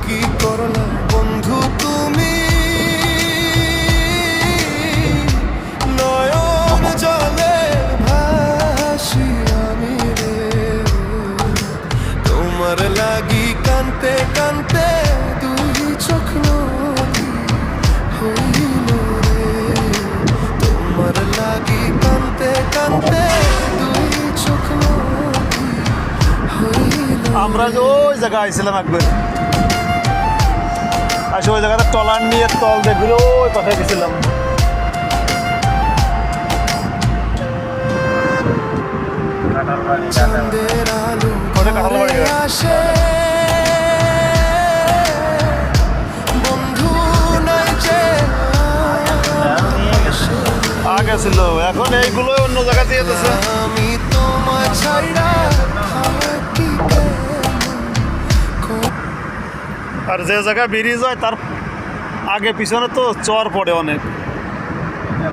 কি করলা বন্ধু তুমি, নয়ন জলে ভাসি আমি রে, তোমার লাগি কানতে কানতে দুই চোখ নদী হইল রে, তোমার লাগি কানতে কানতে দুই চোখ নদী হইল। আমরা যে ওই জায়গায় আইছিলাম একবার, আসে ওই জায়গাটা টলার নিয়ে তল দেখগুলো ওই পাশে গেছিলাম। চাঁদের আলো ঘরে আসে বন্ধু নাই যে আগে ছিল, এখন এইগুলো অন্য জায়গা দিয়ে দিতেছে। আমি তোমার ছাইড়া থাকি আর যে জায়গায় ব্রিজ হয় তার আগে পিছনে তো চর পড়ে অনেক।